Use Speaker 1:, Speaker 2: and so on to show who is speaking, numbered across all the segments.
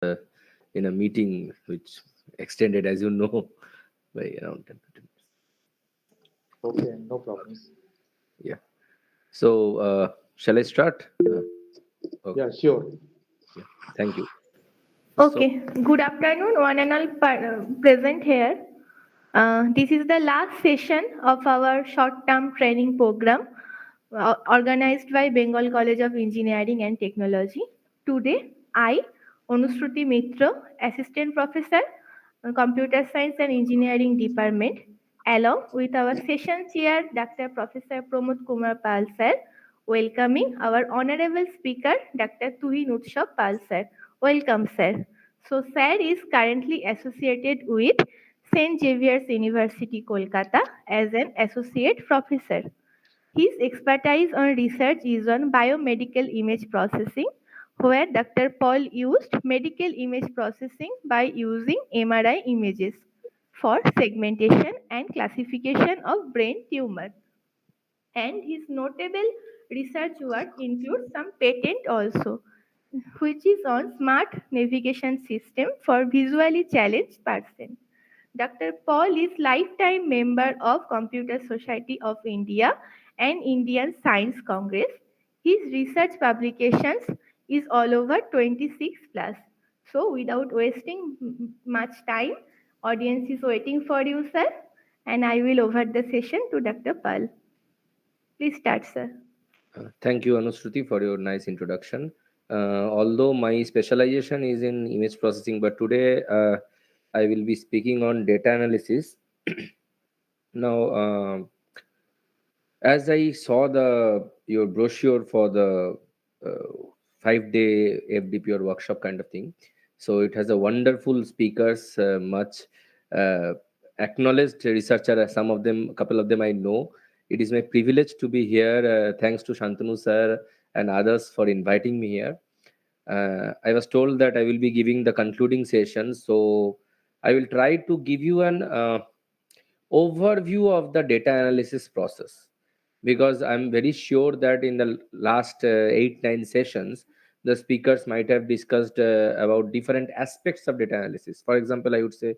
Speaker 1: in a meeting which extended, as you know, by around 10 15 minutes.
Speaker 2: Okay, no problems.
Speaker 1: Yeah. So, shall I start? Okay.
Speaker 2: Yeah, sure.
Speaker 1: Yeah. Thank you. So,
Speaker 3: Okay, good afternoon, one and all present here. This is the last session of our short-term training program organized by Bengal College of Engineering and Technology. Today, I, Anushruti Mitra, Assistant Professor, Computer Science and Engineering Department, along with our session chair, Dr. Professor Pramod Kumar Pal sir, welcoming our honorable speaker, Dr. Tuhin Utsav Pal sir. Welcome, sir. So, sir is currently associated with St. Xavier's University, Kolkata as an associate professor. His expertise on research is on biomedical image processing, where Dr. Paul used medical image processing by using MRI images for segmentation and classification of brain tumors. And his notable research work includes some patent also, which is on smart navigation system for visually challenged person. Dr. Paul is lifetime member of Computer Society of India and Indian Science Congress. His research publications is all over 26 plus. So without wasting much time, audience is waiting for you, sir, and I will over the session to Dr. Paul. Please start, sir.
Speaker 1: thank you, Anushruti, for your nice introduction. Although my specialization is in image processing, but today I will be speaking on data analysis. Now, as I saw the your brochure for the 5 day FDP or workshop kind of thing, so it has a wonderful speakers, much uh, acknowledged researcher. Some of them, a couple of them I know. It is my privilege to be here. Thanks to Shantanu sir and others for inviting me here. I was told that I will be giving the concluding session, so I will try to give you an overview of the data analysis process, because I'm very sure that in the last 8 9 sessions the speakers might have discussed about different aspects of data analysis. For example, I would say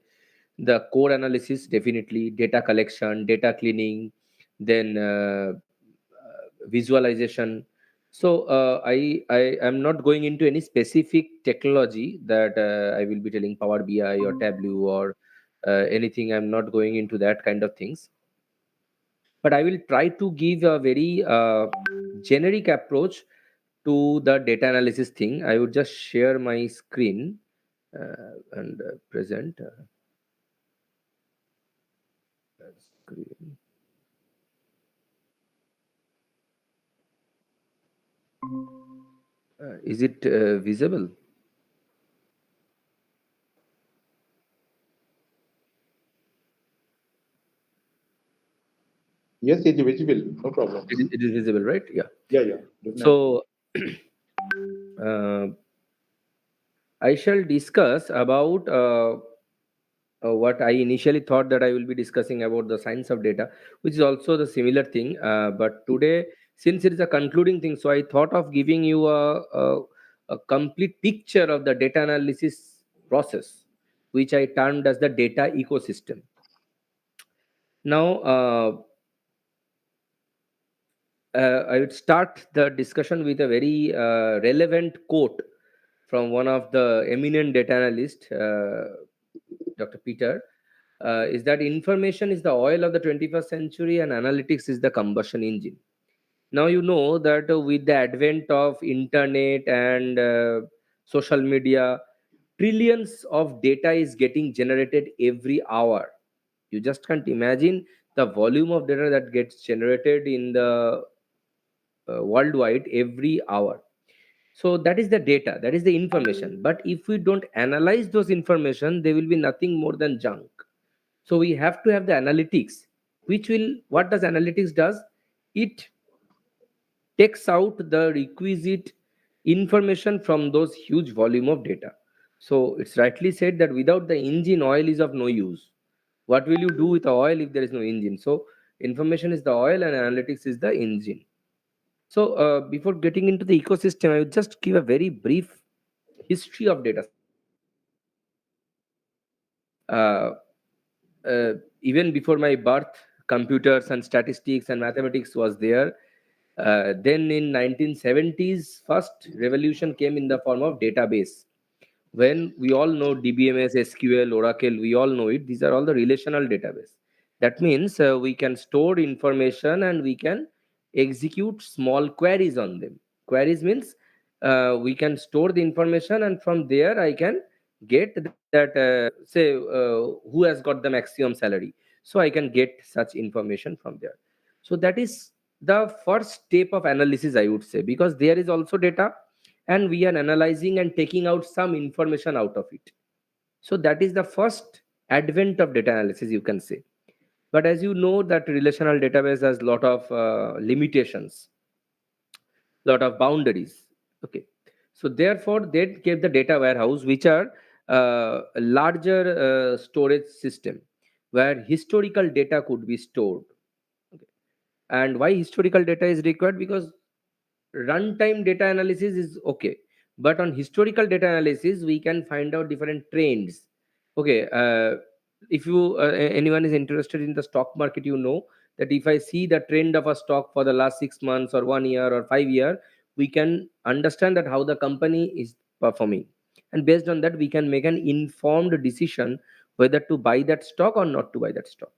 Speaker 1: the core analysis, definitely data collection, data cleaning, then visualization. So I am not going into any specific technology that I will be telling Power BI or Tableau or anything. I'm not going into that kind of things, but I will try to give a very generic approach to the data analysis thing. I would just share my screen and present screen. Is it visible?
Speaker 2: Yes, it's visible. No problems.
Speaker 1: It is visible, right? Yeah.
Speaker 2: Yeah, yeah, definitely.
Speaker 1: So uh, I shall discuss about what I initially thought that I will be discussing about the science of data, which is also the similar thing. But today, since it is a concluding thing, so I thought of giving you a complete picture of the data analysis process, which I termed as the data ecosystem. Now, I would start the discussion with a very relevant quote from one of the eminent data analysts, Dr. Peter, is that information is the oil of the 21st century and analytics is the combustion engine. Now you know that with the advent of internet and social media, trillions of data is getting generated every hour. You just can't imagine the volume of data that gets generated in the worldwide every hour. So that is the data, that is the information, but if we don't analyze those information, they will be nothing more than junk. So we have to have the analytics, which will, what does analytics does? It takes out the requisite information from those huge volume of data. So it's rightly said that without the engine, oil is of no use. What will you do with the oil if there is no engine? So information is the oil and analytics is the engine. So before getting into the ecosystem, I would just give a very brief history of data science. uh, uh, even before my birth, computers and statistics and mathematics was there. Then in 1970s, first revolution came in the form of database. When we all know DBMS, SQL, Oracle, we all know it. These are all the relational database. That means we can store information and we can execute small queries on them. Queries means we can store the information, and from there I can get that, say, who has got the maximum salary. So I can get such information from there. So that is the first step of analysis, I would say, because there is also data and we are analyzing and taking out some information out of it. So that is the first advent of data analysis, you can say. But as you know, that relational database has lot of limitations, lot of boundaries. Okay, so therefore they gave the data warehouse, which are a larger storage system where historical data could be stored. Okay. And why historical data is required? Because runtime data analysis is okay, but on historical data analysis we can find out different trends. Okay, if you anyone is interested in the stock market, you know that if I see the trend of a stock for the last 6 months or 1 year or 5 year, we can understand that how the company is performing, and based on that we can make an informed decision whether to buy that stock or not to buy that stock.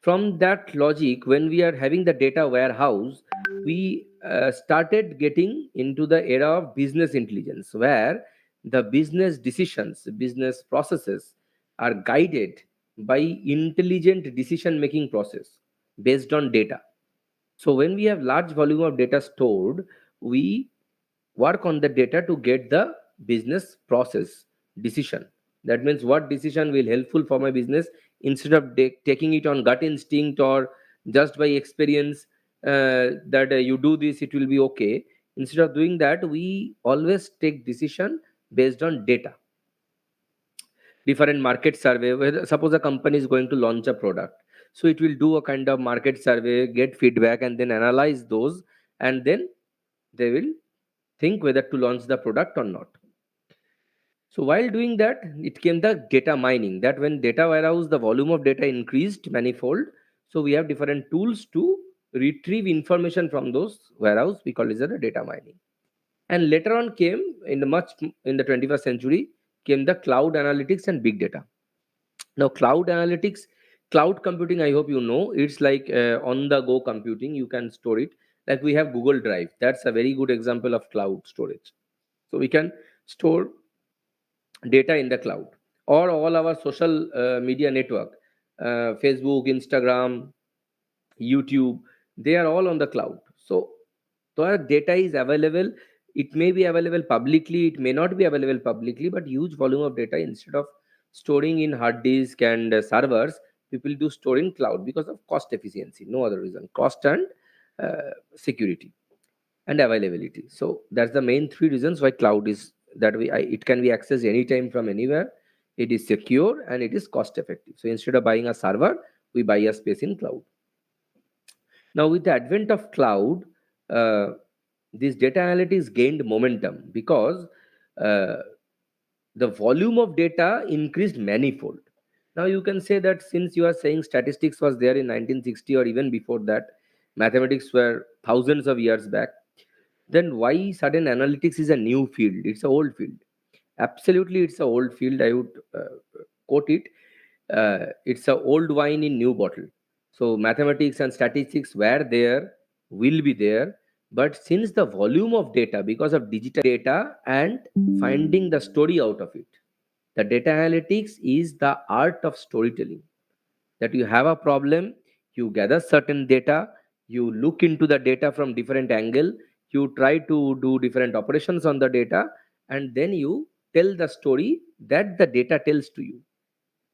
Speaker 1: From that logic, when we are having the data warehouse, we started getting into the era of business intelligence, where the business decisions, business processes are guided by intelligent decision making process based on data. So when we have large volume of data stored, we work on the data to get the business process decision. That means what decision will helpful for my business, instead of taking it on gut instinct or just by experience, that you do this it will be okay. Instead of doing that, we always take decision based on data. Different market survey, whether suppose a company is going to launch a product, so it will do a kind of market survey, get feedback, and then analyze those, and then they will think whether to launch the product or not. So while doing that, it came the data mining. That when data warehouse, the volume of data increased manifold. So we have different tools to retrieve information from those warehouse. We call it as a data mining. And later on came in the much in the 21st century came the cloud analytics and big data. Now cloud analytics, cloud computing, I hope you know, it's like on the go computing. You can store it. Like we have Google Drive. That's a very good example of cloud storage. So we can store data in the cloud, or all our social media network, Facebook, Instagram, YouTube, they are all on the cloud. So the data is available. It may be available publicly, it may not be available publicly, but huge volume of data, instead of storing in hard disk and servers, people do store in cloud because of cost efficiency, no other reason, cost and security and availability. So that's the main three reasons why cloud is that it can be accessed anytime from anywhere. It is secure and it is cost effective. So instead of buying a server, we buy a space in cloud. Now with the advent of cloud, uh, this data analytics gained momentum because uh, the volume of data increased manifold. Now you can say that since you are saying statistics was there in 1960 or even before that, mathematics were thousands of years back, then why sudden analytics is a new field? It's a old field. Absolutely, it's a old field. I would quote it. It's a old wine in new bottle. So mathematics and statistics were there, will be there, but since the volume of data, because of digital data and finding the story out of it, the data analytics is the art of storytelling. That you have a problem, you gather certain data, you look into the data from different angle, you try to do different operations on the data, and then you tell the story that the data tells to you.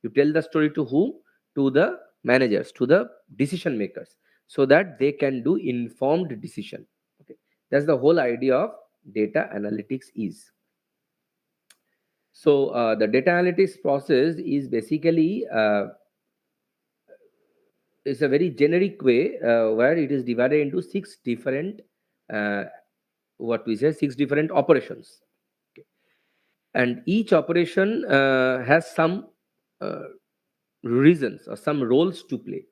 Speaker 1: You tell the story to whom? To the managers, to the decision makers, so that they can do informed decision. Okay, that's the whole idea of data analytics is. So the data analytics process is basically is a very generic way where it is divided into six different uh, what we say, six different operations. Okay. and each operation has some uh, reasons or some roles to play.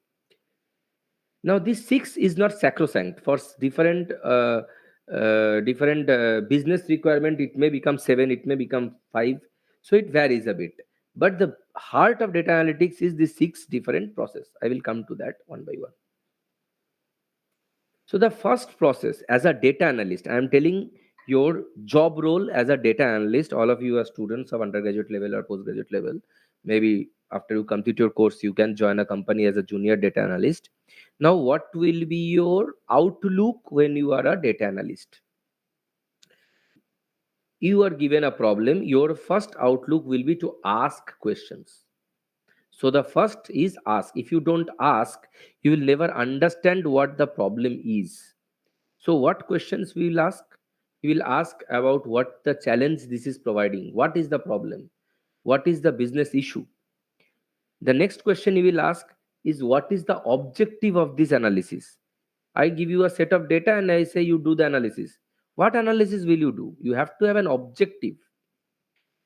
Speaker 1: Now, this six is not sacrosanct. For different business requirement, it may become seven, it may become five. So it varies a bit. But the heart of data analytics is the six different process. I will come to that one by one. So the first process, as a data analyst, I am telling your job role as a data analyst. All of you are students of undergraduate level or postgraduate level. Maybe after you complete your course, you can join a company as a junior data analyst. Now, what will be your outlook when you are a data analyst? You are given a problem. Your first outlook will be to ask questions. So the first is ask. If you don't ask, you will never understand what the problem is. So, what questions we will ask? We will ask about what the challenge this is providing. What is the problem? What is the business issue? The next question you will ask is what is the objective of this analysis? I give you a set of data and I say you do the analysis. What analysis will you do? You have to have an objective.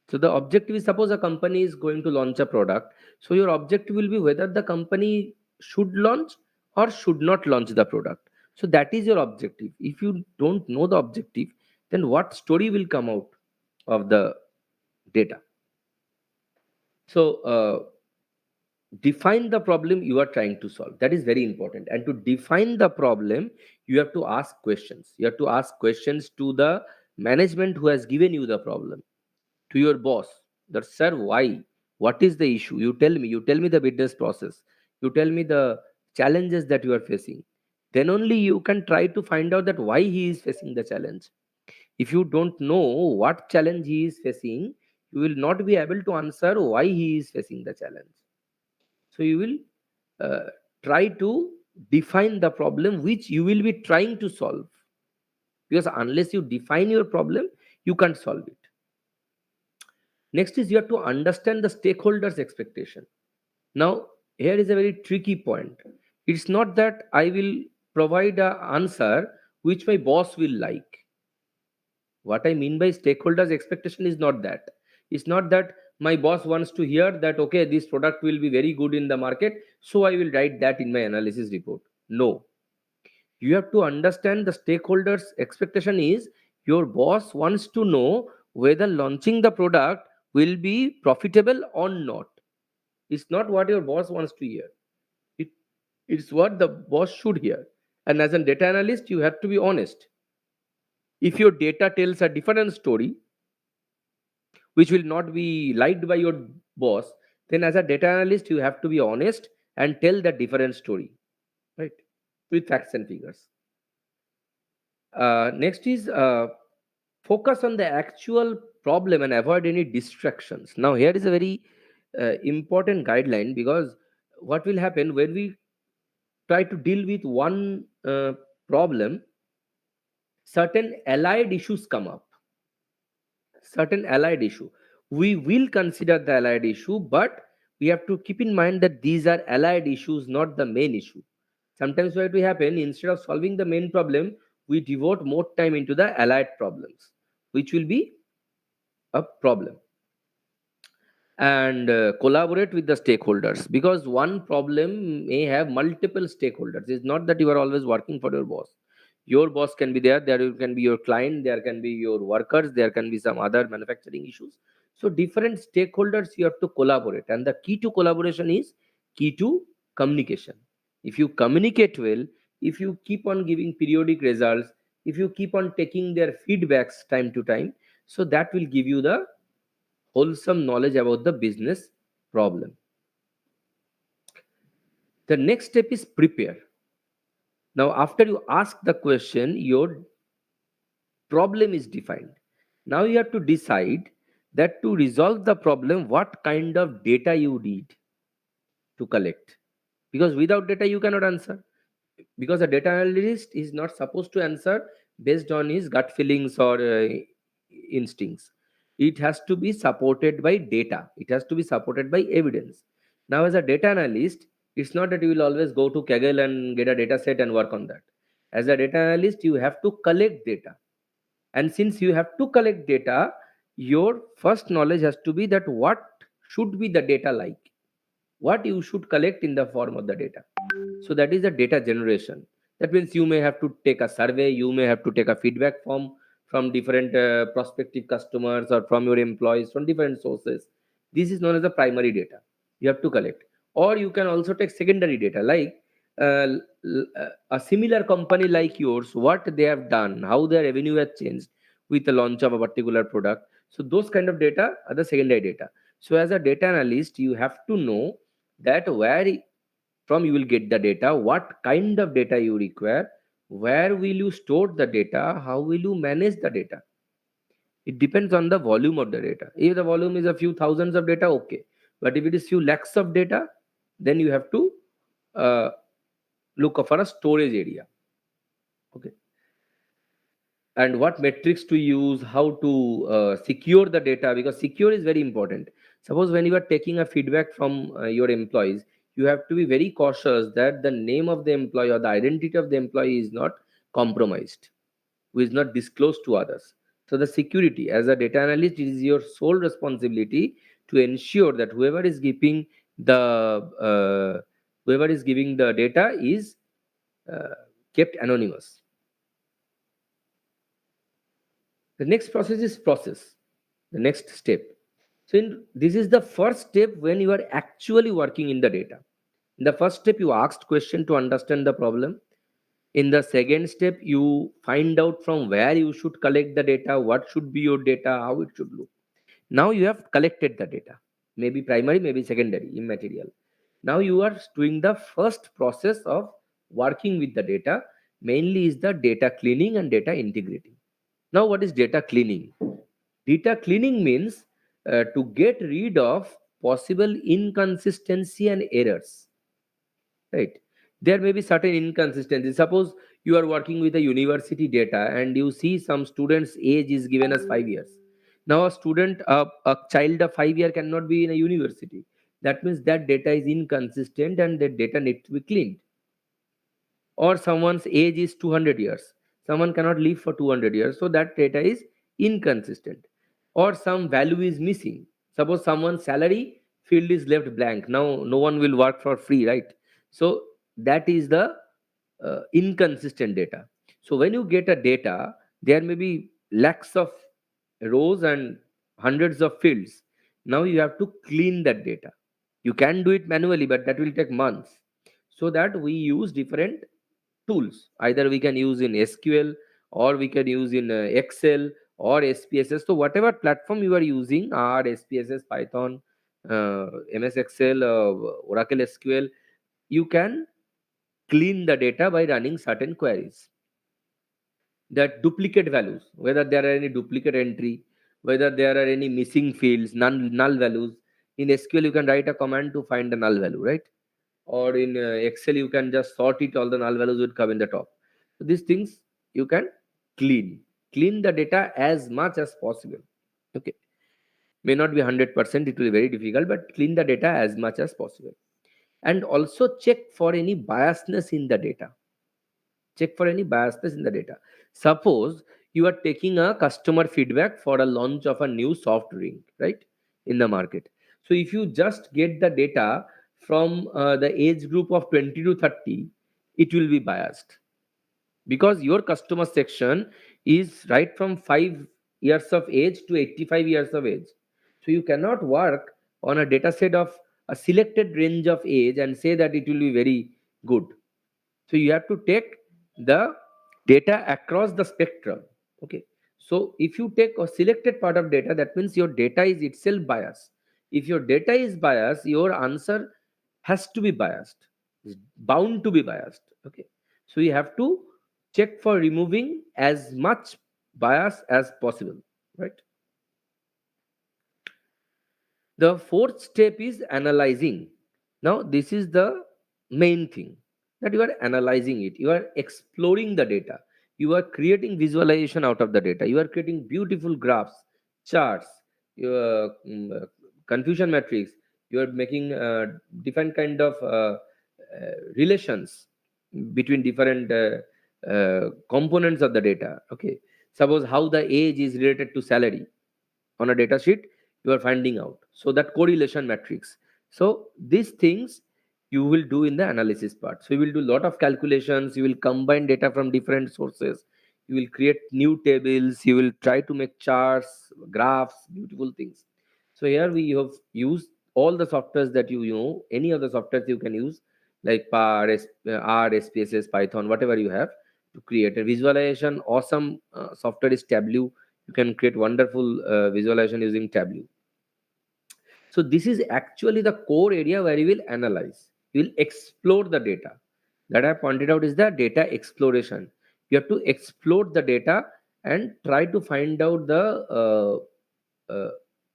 Speaker 1: So the objective is, suppose a company is going to launch a product. So your objective will be whether the company should launch or should not launch the product. So that is your objective. If you don't know the objective, then what story will come out of the data? So define the problem you are trying to solve. That is very important. And to define the problem, you have to ask questions. You have to ask questions to the management who has given you the problem, to your boss, that sir, why, what is the issue? You tell me the business process, you tell me the challenges that you are facing. Then only you can try to find out that why he is facing the challenge. If you don't know what challenge he is facing, you will not be able to answer why he is facing the challenge. So you will uh, try to define the problem which you will be trying to solve, because unless you define your problem, you can't solve it. Next is you have to understand the stakeholders' expectation. Now, here is a very tricky point. It's not that I will provide an answer which my boss will like. What I mean by stakeholders' expectation is not that. It's not that my boss wants to hear that, okay, this product will be very good in the market, so I will write that in my analysis report. No. You have to understand the stakeholders' expectation is your boss wants to know whether launching the product will be profitable or not. It's not what your boss wants to hear. It, it's what the boss should hear. And as a data analyst, you have to be honest. If your data tells a different story, which will not be liked by your boss, then as a data analyst, you have to be honest and tell the different story, right? With facts and figures. Next is focus on the actual problem and avoid any distractions. Now, here is a very important guideline, because what will happen when we try to deal with one problem, certain allied issues come up. Certain allied issue. We will consider the allied issue, but we have to keep in mind that these are allied issues, not the main issue. Sometimes what will happen, instead of solving the main problem, we devote more time into the allied problems, which will be a problem. And collaborate with the stakeholders, because one problem may have multiple stakeholders. It's not that you are always working for your boss can be there can be your client, there can be your workers, there can be some other manufacturing issues. So different stakeholders you have to collaborate, and the key to collaboration is key to communication. If you communicate well, if you keep on giving periodic results, if you keep on taking their feedbacks time to time, so that will give you the wholesome knowledge about the business problem. The next step is prepare. Now, after you ask the question, your problem is defined. Now you have to decide that to resolve the problem, what kind of data you need to collect. Because without data, you cannot answer. Because a data analyst is not supposed to answer based on his gut feelings or instincts. It has to be supported by data, it has to be supported by evidence. Now, as a data analyst, it's not that you will always go to Kaggle and get a data set and work on that. As a data analyst, you have to collect data. And since you have to collect data, your first knowledge has to be that what should be the data like, what you should collect in the form of the data. So that is the data generation. That means you may have to take a survey, you may have to take a feedback from different prospective customers or from your employees from different sources. This is known as the primary data you have to collect. Or you can also take secondary data like a similar company like yours, what they have done, how their revenue has changed with the launch of a particular product. So those kind of data are the secondary data. So as a data analyst, you have to know that where from you will get the data, what kind of data you require, where will you store the data, how will you manage the data. It depends on the volume of the data. If the volume is a few thousands of data, okay. But if it is few lakhs of data, then you have to uh, look for a storage area. Okay. And what metrics to use, how to secure the data, because secure is very important. Suppose when you are taking a feedback from your employees, you have to be very cautious that the name of the employee or the identity of the employee is not compromised, who is not disclosed to others. So the security, as a data analyst, it is your sole responsibility to ensure that whoever is giving the data is uh, kept anonymous. The next process is the next step. So this is the first step when you are actually working in the data. In the first step, you asked question to understand the problem. In the second step, you find out from where you should collect the data, what should be your data, how it should look. Now you have collected the data, maybe primary, maybe secondary, immaterial. Now you are doing the first process of working with the data, mainly is the data cleaning and data integrity. Now, what is data cleaning? Data cleaning means to get rid of possible inconsistency and errors. Right? There may be certain inconsistencies. Suppose you are working with a university data and you see some student's age is given as 5 years. Now, a child of 5 year cannot be in a university. That means that data is inconsistent and that data needs to be cleaned. Or someone's age is 200 years, someone cannot live for 200 years, so that data is inconsistent. Or some value is missing. Suppose someone's salary field is left blank, now no one will work for free, right? So that is the inconsistent data. So when you get a data, there may be lakhs of rows and hundreds of fields. Now you have to clean that data. You can do it manually, but that will take months. So that we use different tools. Either we can use in SQL, or we can use in Excel or SPSS. So whatever platform you are using, R, SPSS, Python, MS Excel, Oracle SQL, you can clean the data by running certain queries. That duplicate values, whether there are any duplicate entry, whether there are any missing fields, null values. In SQL, you can write a command to find the null value, right? Or in Excel, you can just sort it, all the null values would come in the top. So these things you can clean the data as much as possible. Okay, may not be 100%, it will be very difficult, but clean the data as much as possible. And also check for any biasness in the data. Check for any biasness in the data. Suppose you are taking a customer feedback for a launch of a new soft drink, right, in the market. So if you just get the data from the age group of 20 to 30, it will be biased, because your customer section is right from 5 years of age to 85 years of age. So you cannot work on a data set of a selected range of age and say that it will be very good. So you have to take the data across the spectrum. Okay. So if you take a selected part of data, that means your data is itself biased. If your data is biased, your answer has to be biased, is bound to be biased. Okay. So you have to check for removing as much bias as possible, right? The fourth step is analyzing. Now, this is the main thing, that you are analyzing it, you are exploring the data, you are creating visualization out of the data, you are creating beautiful graphs, charts, your confusion matrix, you are making different kind of relations between different components of the data. Okay, suppose how the age is related to salary. on a data sheet, you are finding out. So that correlation matrix. So these things you will do in the analysis part. So you will do a lot of calculations, you will combine data from different sources, you will create new tables, you will try to make charts, graphs, beautiful things. So here we have used all the softwares that you know, any of the softwares you can use, like par, r, spss, python, whatever you have, to create a visualization. Awesome software is Tableau. You can create wonderful visualization using Tableau. So this is actually the core area where you will analyze. You will explore the data. That I pointed out is the data exploration. You have to explore the data and try to find out the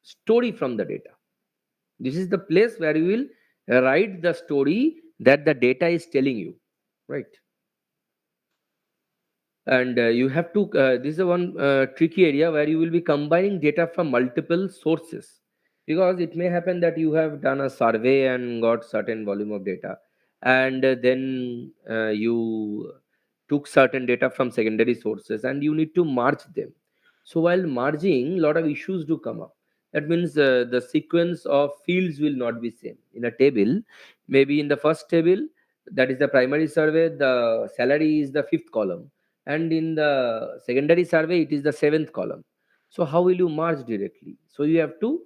Speaker 1: story from the data. This is the place where you will write the story that the data is telling you, right? And you have to this is one tricky area where you will be combining data from multiple sources, because it may happen that you have done a survey and got certain volume of data, and then you took certain data from secondary sources and you need to merge them. So while merging, a lot of issues do come up. That means the sequence of fields will not be same in a table. Maybe in the first table, that is the primary survey, the salary is the fifth column, and in the secondary survey it is the seventh column. So how will you merge directly? So you have to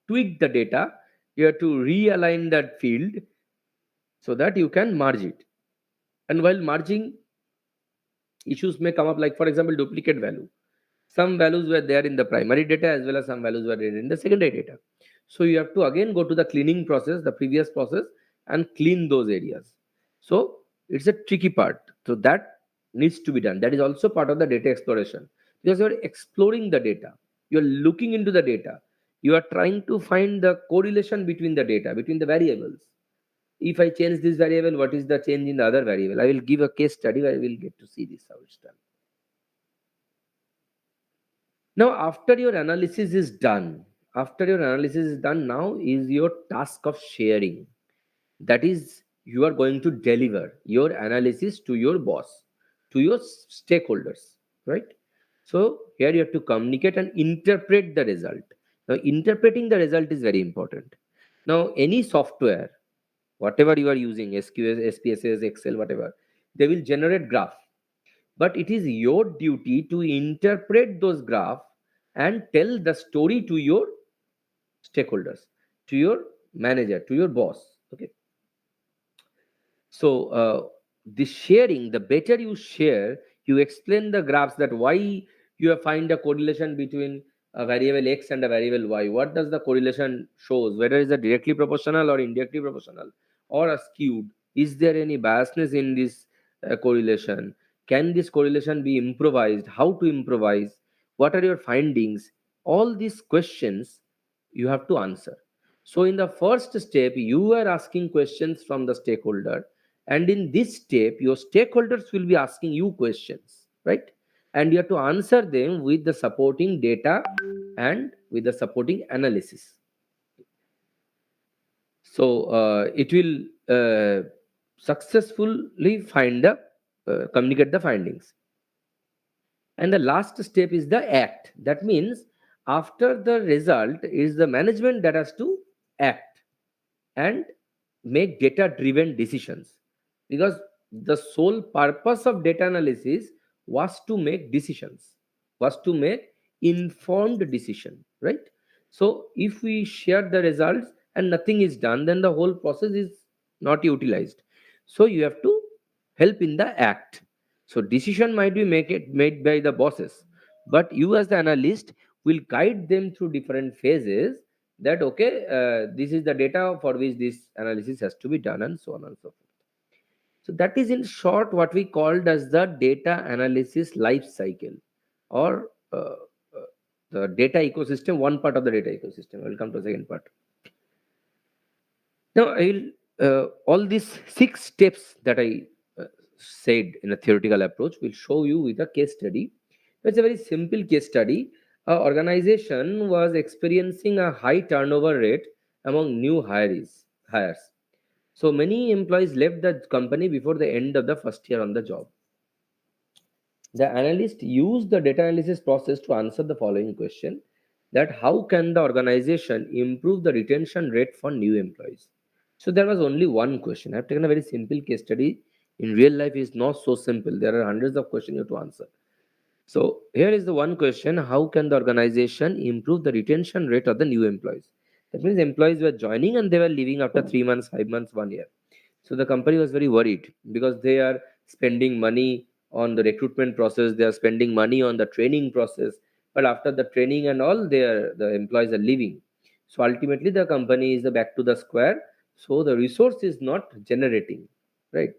Speaker 1: tweak the data, you have to realign that field so that you can merge it. And while merging, issues may come up, like for example duplicate value. Some values were there in the primary data as well as some values were there in the secondary data. So you have to again go to the cleaning process, the previous process, and clean those areas. So it's a tricky part. So that needs to be done. That is also part of the data exploration, because you're exploring the data, you're looking into the data, you are trying to find the correlation between the data, between the variables. If I change this variable, what is the change in the other variable? I will give a case study where we will get to see this, how it's done. Now, after your analysis is done, now is your task of sharing. That is, you are going to deliver your analysis to your boss, to your stakeholders, right? So here you have to communicate and interpret the result. Now, interpreting the result is very important. Now, any software, whatever you are using, SQS, SPSS, Excel, whatever, they will generate graph, but it is your duty to interpret those graph and tell the story to your stakeholders, to your manager, to your boss. Okay. So the sharing, the better you share, you explain the graphs, that why you have find a correlation between a variable x and a variable y. What does the correlation shows? Whether is it directly proportional or indirectly proportional or a skewed? Is there any biasness in this correlation? Can this correlation be improvised? How to improvise? What are your findings? All these questions you have to answer. So in the first step, you are asking questions from the stakeholder, and in this step your stakeholders will be asking you questions, right? And you have to answer them with the supporting data and with the supporting analysis. So it will successfully find the communicate the findings. And the last step is the act. That means after the result is the management that has to act and make data driven decisions, because the sole purpose of data analysis was to make decisions, was to make informed decision, right? So if we share the results and nothing is done, then the whole process is not utilized. So you have to help in the act. So decision might be made by the bosses, but you as the analyst will guide them through different phases, that okay, this is the data for which this analysis has to be done, and so on and so forth. So that is in short what we called as the data analysis life cycle, or the data ecosystem, one part of the data ecosystem. I will come to the second part. Now I will all these six steps that I said in a theoretical approach will show you with a case study. It's a very simple case study. Our organization was experiencing a high turnover rate among new hires. So many employees left the company before the end of the first year on the job. The analyst used the data analysis process to answer the following question: that how can the organization improve the retention rate for new employees. So there was only one question. I've taken a very simple case study. In real life, it's not so simple. There are hundreds of questions you have to answer. So here is the one question: how can the organization improve the retention rate of the new employees? That means employees were joining and they were leaving after 3 months, 5 months, 1 year. So the company was very worried because they are spending money on the recruitment process, they are spending money on the training process, but after the training and all, the employees are leaving. So ultimately, the company is back to the square. So the resource is not generating, right?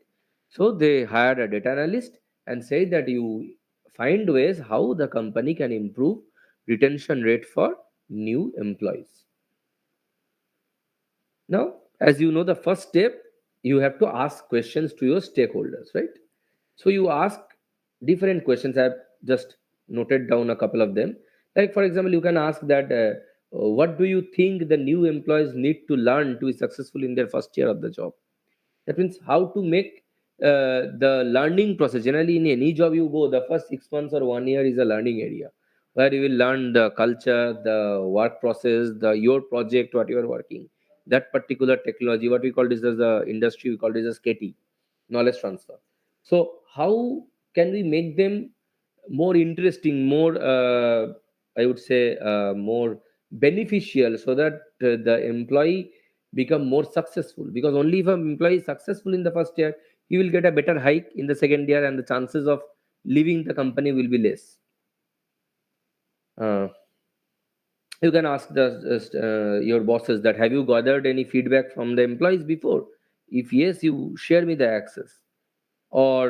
Speaker 1: So they hired a data analyst and said that you find ways how the company can improve retention rate for new employees. Now, as you know, the first step, you have to ask questions to your stakeholders, right? So you ask different questions. I've just noted down a couple of them. Like, for example, you can ask that what do you think the new employees need to learn to be successful in their first year of the job? That means how to make the learning process. Generally, in any job you go, the first 6 months or 1 year is a learning area where you will learn the culture, the work process, the your project, what you are working, that particular technology. What we call this as the industry, we call this as KT, knowledge transfer. So how can we make them more interesting, more I would say more beneficial, so that the employee become more successful? Because only if an employee is successful in the first year, he will get a better hike in the second year, and the chances of leaving the company will be less. uh, you can ask your bosses that have you gathered any feedback from the employees before? If yes, you share me the access. Or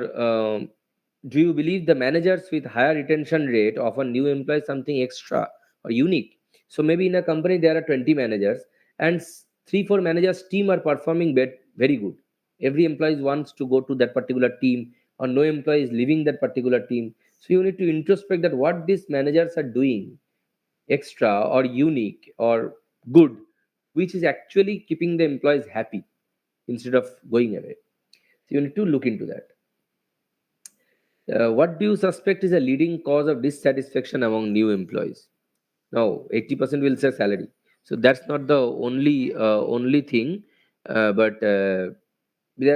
Speaker 1: do you believe the managers with higher retention rate offer new employees something extra or unique? So maybe in a company there are 20 managers, and 3 4 managers team are performing very good. Every employee wants to go to that particular team, or no employee is leaving that particular team. So you need to introspect that what these managers are doing extra or unique or good, which is actually keeping the employees happy instead of going away. So you need to look into that. What do you suspect is a leading cause of dissatisfaction among new employees? Now, 80% will say salary. So that's not the only thing, but there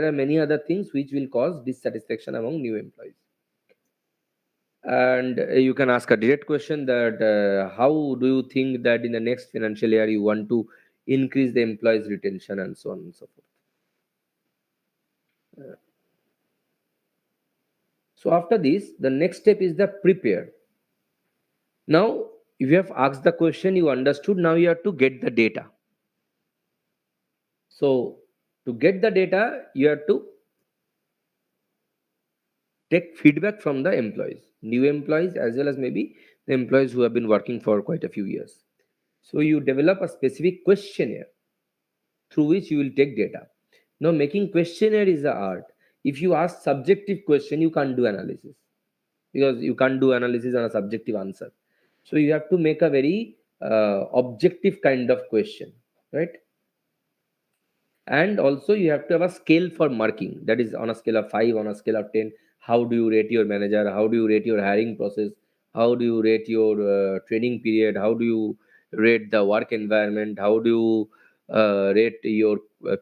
Speaker 1: are many other things which will cause dissatisfaction among new employees. And you can ask a direct question that how do you think that in the next financial year you want to increase the employees' retention, and so on and so forth. So after this, the next step is the prepare. Now, if you have asked the question, you understood, now you have to get the data. So, to get the data, you have to take feedback from the employees, new employees, as well as maybe the employees who have been working for quite a few years. So, you develop a specific questionnaire through which you will take data. Now, making questionnaire is the art. If you ask subjective question, you can't do analysis, because you can't do analysis on a subjective answer. So you have to make a very objective kind of question, right? And also you have to have a scale for marking, that is on a scale of 5, on a scale of 10. How do you rate your manager? How do you rate your hiring process? How do you rate your training period? How do you rate the work environment? How do you rate your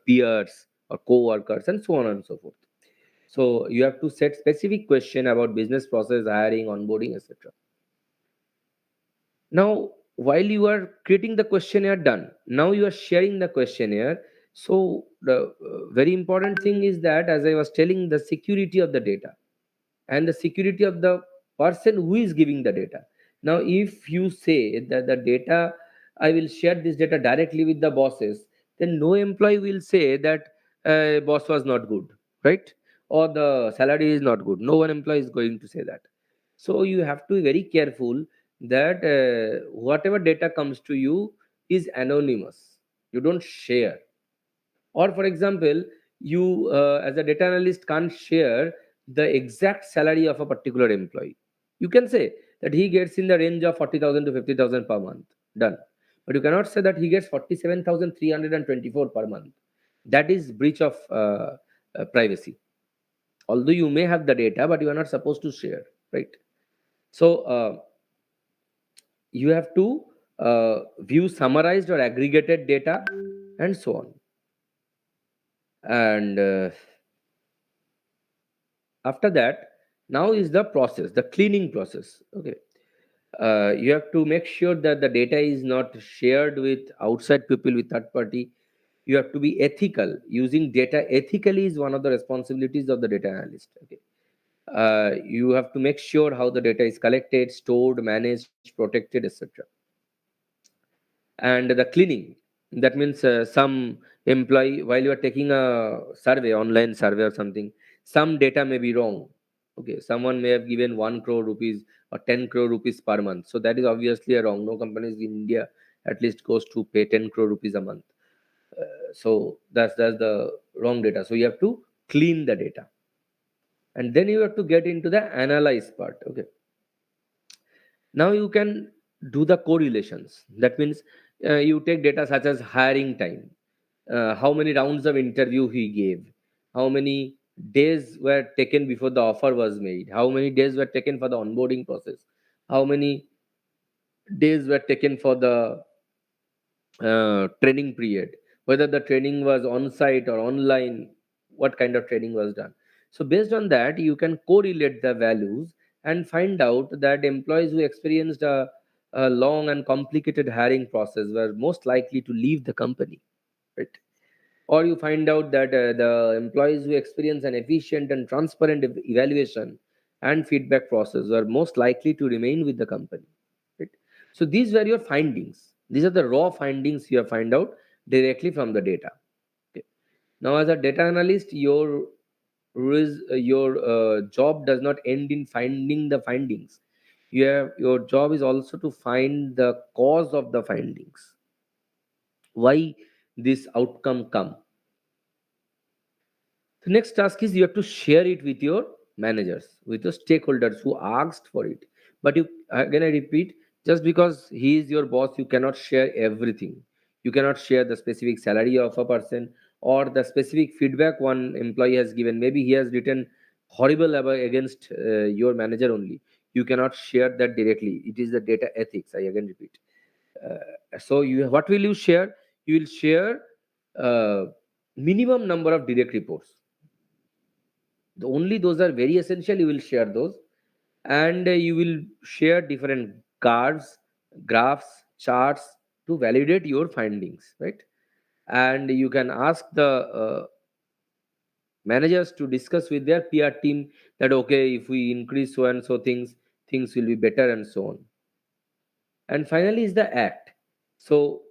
Speaker 1: peers or co-workers, and so on and so forth? So you have to set specific question about business process, hiring, onboarding, etc. Now, while you are creating the questionnaire done, now you are sharing the questionnaire. So the very important thing is that, as I was telling, the security of the data and the security of the person who is giving the data. Now, if you say that the data, I will share this data directly with the bosses, then no employee will say that boss was not good, right? Or the salary is not good. No one employee is going to say that. So you have to be very careful that whatever data comes to you is anonymous. You don't share. Or for example, you as a data analyst can't share the exact salary of a particular employee. You can say that he gets in the range of 40,000 to 50,000 per month, done. But you cannot say that he gets 47,324 per month. That is breach of privacy. Although you may have the data, but you are not supposed to share, right? So you have to view summarized or aggregated data, and so on. And after that, now is the process, the cleaning process. Okay, you have to make sure that the data is not shared with outside people, with third party. You have to be ethical. Using data ethically is one of the responsibilities of the data analyst. Okay, you have to make sure how the data is collected, stored, managed, protected, etc. And the cleaning, that means some employee, while you are taking a survey, online survey or something, some data may be wrong. Okay, someone may have given 1 crore rupees or 10 crore rupees per month, so that is obviously a wrong. No companies in India at least goes to pay 10 crore rupees a month. So that's the wrong data, so you have to clean the data, and then you have to get into the analyze part. Okay, now you can do the correlations. That means you take data such as hiring time, how many rounds of interview he gave, how many days were taken before the offer was made, how many days were taken for the onboarding process, how many days were taken for the training period, whether the training was on site or online, what kind of training was done. So based on that, you can correlate the values and find out that employees who experienced a long and complicated hiring process were most likely to leave the company, right? Or you find out that the employees who experience an efficient and transparent evaluation and feedback process were most likely to remain with the company, right? So these were your findings. These are the raw findings you have find out directly from the data. Okay. Now as a data analyst, your job does not end in finding the findings. Your job is also to find the cause of the findings, why this outcome come. The next task is you have to share it with your managers, with your stakeholders who asked for it. But you, again, I repeat, just because he is your boss, you cannot share everything. You cannot share the specific salary of a person or the specific feedback one employee has given. Maybe he has written horrible about against your manager only. You cannot share that directly. It is the data ethics. I again repeat. So you, what will you share? You will share uh, minimum number of direct reports. The only those are very essential, you will share those. And you will share different cards, graphs, charts to validate your findings, right? And you can ask the managers to discuss with their PR team that okay, if we increase so and so things will be better, and so on. And finally is the act. So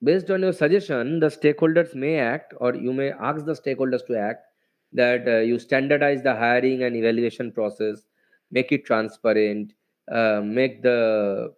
Speaker 1: based on your suggestion, the stakeholders may act, or you may ask the stakeholders to act, that you standardize the hiring and evaluation process, make it transparent, make the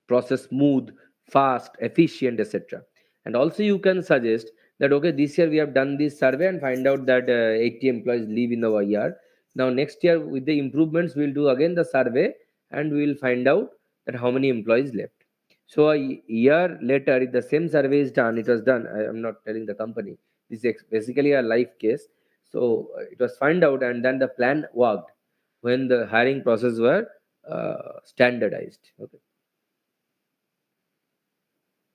Speaker 1: process smooth, fast, efficient, etc. And also you can suggest that okay, this year we have done this survey and find out that 80 employees leave in our year. Now next year with the improvements, we'll do again the survey and we will find out that how many employees left. So a year later, if the same survey is done, it was done. I am not telling the company. This is basically a live case. So it was found out, and then the plan worked when the hiring process were standardized. Okay.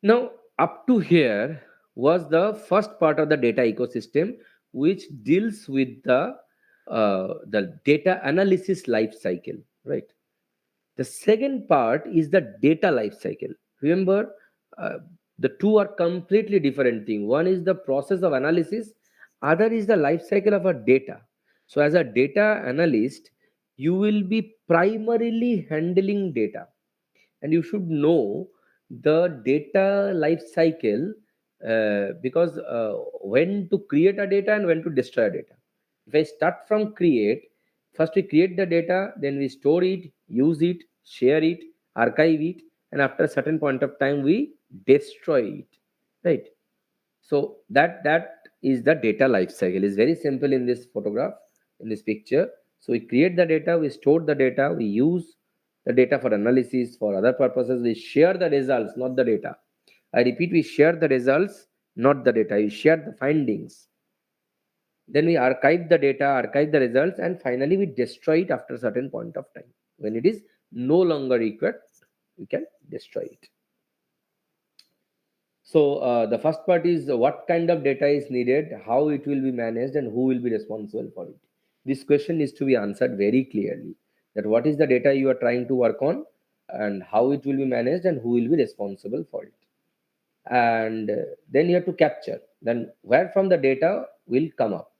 Speaker 1: Now, up to here was the first part of the data ecosystem, which deals with the data analysis life cycle, right? The second part is the data life cycle. Remember, uh, the two are completely different thing. One is the process of analysis, other is the life cycle of a data. So, as a data analyst, you will be primarily handling data, and you should know the data life cycle, because when to create a data and when to destroy a data. If I start from create, first we create the data, then we store it, use it, share it, archive it, and after a certain point of time we destroy it, right? So that is the data life cycle. Is very simple in this photograph, in this picture. So we create the data, we store the data, we use the data for analysis, for other purposes. We share the results, not the data. I repeat, we share the results, not the data. We share the findings. Then we archive the data, archive the results, and finally we destroy it after a certain point of time when it is no longer required we can destroy it. So the first part is what kind of data is needed, how it will be managed, and who will be responsible for it. This question needs to be answered very clearly. That what is the data you are trying to work on, and how it will be managed, and who will be responsible for it. And then you have to capture. Then where from the data will come up.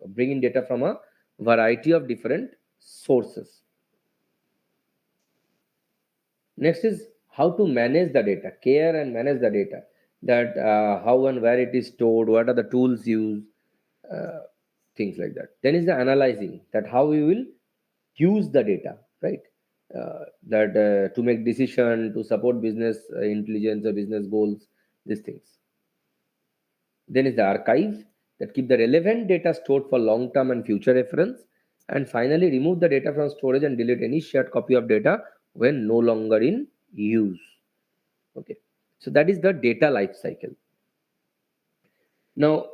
Speaker 1: Bring in data from a variety of different sources. Next is how to manage the data, care and manage the data. That how and where it is stored, what are the tools used, uh, things like that. Then is the analyzing, that how we will use the data, right? That to make decision, to support business intelligence or business goals, these things. Then is the archive, that keep the relevant data stored for long term and future reference. And finally, remove the data from storage and delete any shared copy of data when no longer in use. Okay, so that is the data life cycle. Now,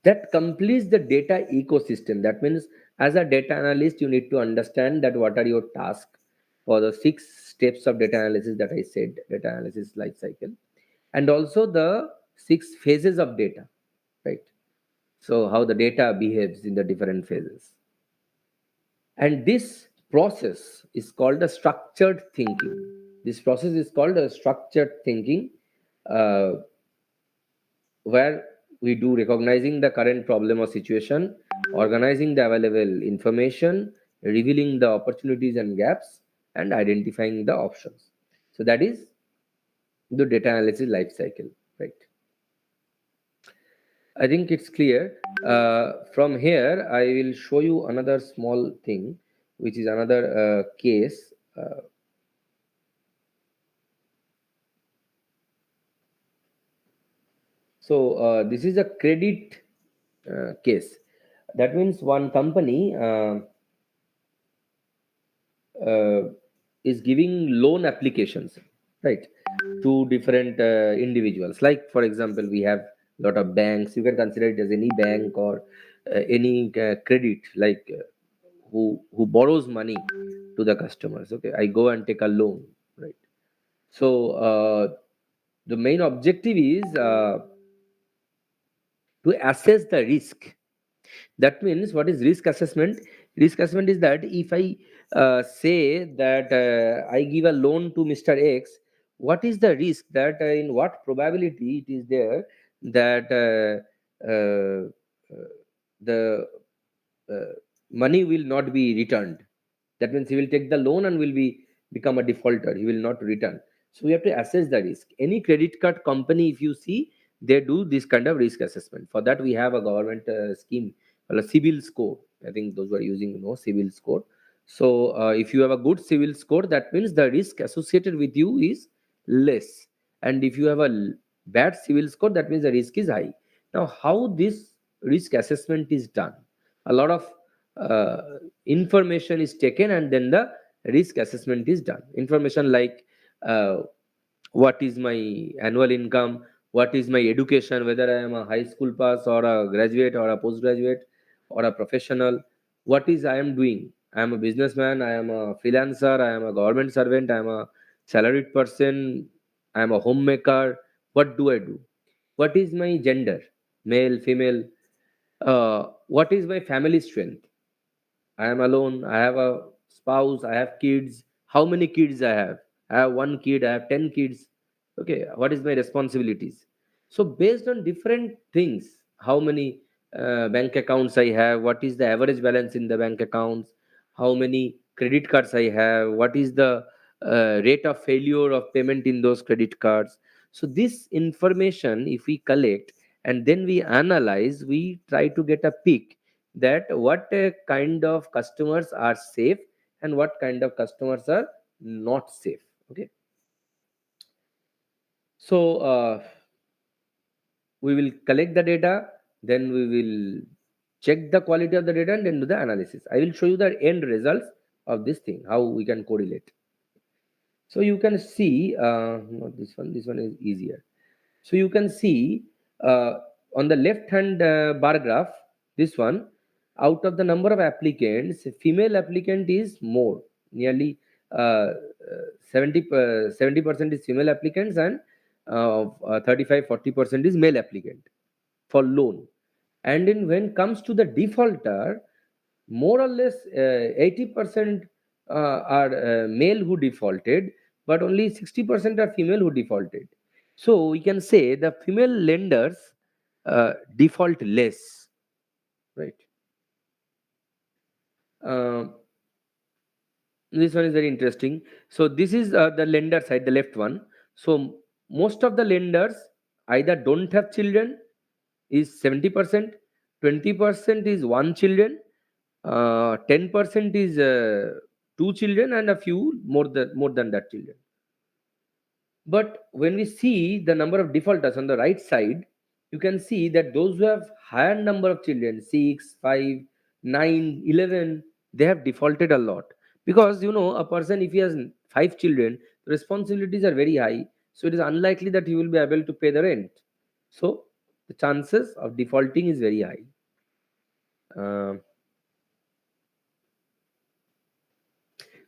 Speaker 1: that completes the data ecosystem. That means, as a data analyst, you need to understand that what are your tasks for the 6 steps of data analysis that I said, data analysis life cycle, and also the 6 phases of data, right? So how the data behaves in the different phases. And this process is called a structured thinking. This process is called a structured thinking, uh, where we do recognizing the current problem or situation, organizing the available information, revealing the opportunities and gaps, and identifying the options. So that is the data analysis life cycle, right? I think it's clear. From here, I will show you another small thing, which is another case. So this is a credit case. That means one company uh, is giving loan applications, right, to different individuals. Like for example, we have a lot of banks. You can consider it as any bank or any credit, like who borrows money to the customers. Okay, I go and take a loan, right? So the main objective is to assess the risk. That means, what is risk assessment? Risk assessment is that if I say that I give a loan to Mr. X, what is the risk, that in what probability it is there that the uh, money will not be returned. That means he will take the loan and will be become a defaulter. He will not return. So we have to assess the risk. Any credit card company, if you see, they do this kind of risk assessment. For that, we have a government scheme called a civil score. I think those who are using, civil score. So if you have a good civil score, that means the risk associated with you is less. And if you have a bad civil score, that means the risk is high. Now, how this risk assessment is done? A lot of information is taken, and then the risk assessment is done. Information like uh, what is my annual income, what is my education, whether I am a high school pass or a graduate or a postgraduate or a professional, what is I am doing. I am a businessman, I am a freelancer, I am a government servant, I am a salaried person, I am a homemaker. What do I do? What is my gender, male, female? What is my family strength? I am alone. I have a spouse. I have kids. How many kids I have? I have one kid. I have 10 kids. Okay. What is my responsibilities? So, based on different things, how many bank accounts I have, what is the average balance in the bank accounts, how many credit cards I have, what is the rate of failure of payment in those credit cards. So, this information, if we collect and then we analyze, we try to get a peak that what kind of customers are safe and what kind of customers are not safe. Okay, so we will collect the data, then we will check the quality of the data and then do the analysis. I will show you the end results of this thing, how we can correlate. So you can see, not this one, this one is easier. So you can see on the left hand bar graph, this one, out of the number of applicants, female applicant is more, nearly 70% is female applicants, and 35-40% is male applicant for loan. And then when comes to the defaulter, more or less 80% are male who defaulted, but only 60% are female who defaulted. So we can say the female lenders default less, right? Uh, this one is very interesting. So this is the lender side, the left one. So most of the lenders either don't have children, is 70%, 20% is one children, 10% is two children, and a few more than that children. But when we see the number of defaulters on the right side, you can see that those who have higher number of children, 6, 5, 9, 11, they have defaulted a lot. Because a person, if he has 5 children, the responsibilities are very high. So it is unlikely that he will be able to pay the rent. So the chances of defaulting is very high. Uh,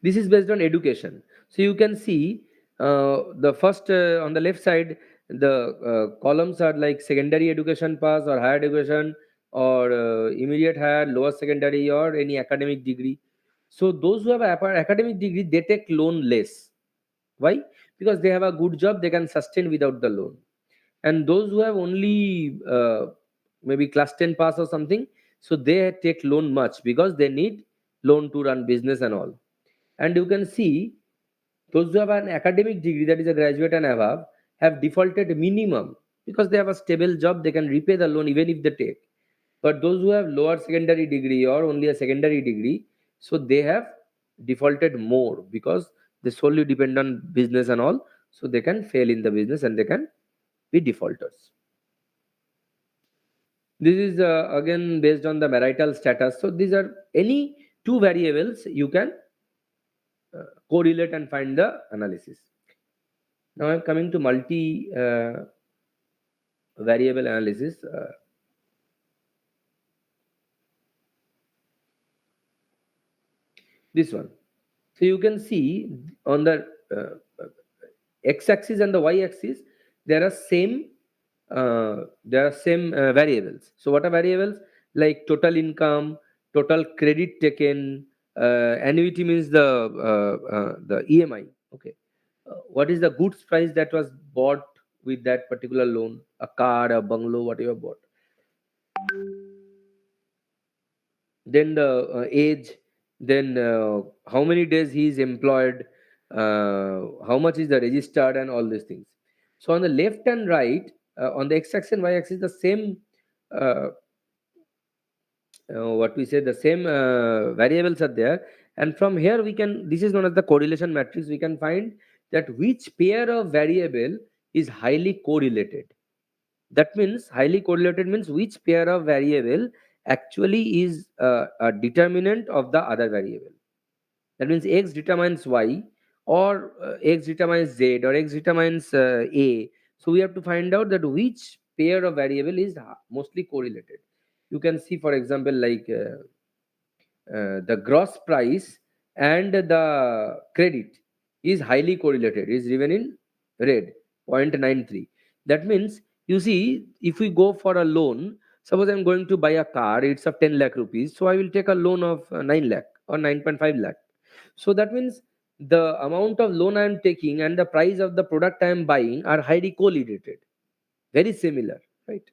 Speaker 1: This is based on education. So you can see the first on the left side, the columns are like secondary education pass or higher education, or immediate higher, lower secondary, or any academic degree. So those who have academic degree, they take loan less. Why? Because they have a good job, they can sustain without the loan. And those who have only maybe class 10 pass or something, so they take loan much because they need loan to run business and all. And you can see those who have an academic degree, that is a graduate and above, have defaulted minimum because they have a stable job, they can repay the loan even if they take. But those who have lower secondary degree or only a secondary degree, so they have defaulted more because they solely depend on business and all, so they can fail in the business and they can be defaulters. This is again based on the marital status. So these are any two variables you can correlate and find the analysis. Now I'm coming to multi variable analysis. This one. So you can see on the x-axis and the y-axis, there are same variables. So what are variables? Like total income, total credit taken, annuity means the EMI. Okay. What is the goods price that was bought with that particular loan? A car, a bungalow, whatever bought. Then the age, then how many days he is employed, how much is the registered, and all these things. So on the left and right, on the x-axis and y-axis, the same uh, what we say, the same variables are there. And from here we can, this is known as the correlation matrix, we can find that which pair of variable is highly correlated. That means highly correlated means which pair of variable actually is a determinant of the other variable. That means x determines y, or x determines z, or x determines a. So we have to find out that which pair of variable is mostly correlated. You can see, for example, like the gross price and the credit is highly correlated, is given in red, 0.93. That means, you see, if we go for a loan, suppose I'm going to buy a car, it's of 10 lakh rupees, so I will take a loan of 9 lakh or 9.5 lakh. So that means the amount of loan I am taking and the price of the product I am buying are highly correlated, very similar, right?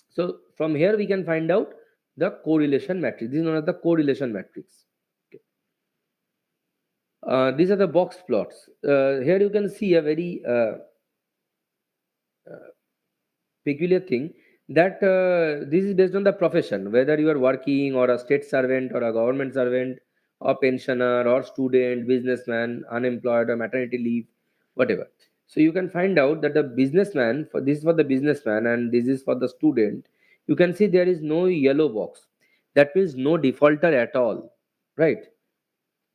Speaker 1: So from here we can find out the correlation matrix. This is known as the correlation matrix. Okay. These are the box plots. Here you can see a very peculiar thing, that this is based on the profession, whether you are working or a state servant or a government servant or pensioner or student, businessman, unemployed, or maternity leave, whatever. So you can find out that the businessman, for this is for the businessman and this is for the student, you can see there is no yellow box. That means no defaulter at all, right?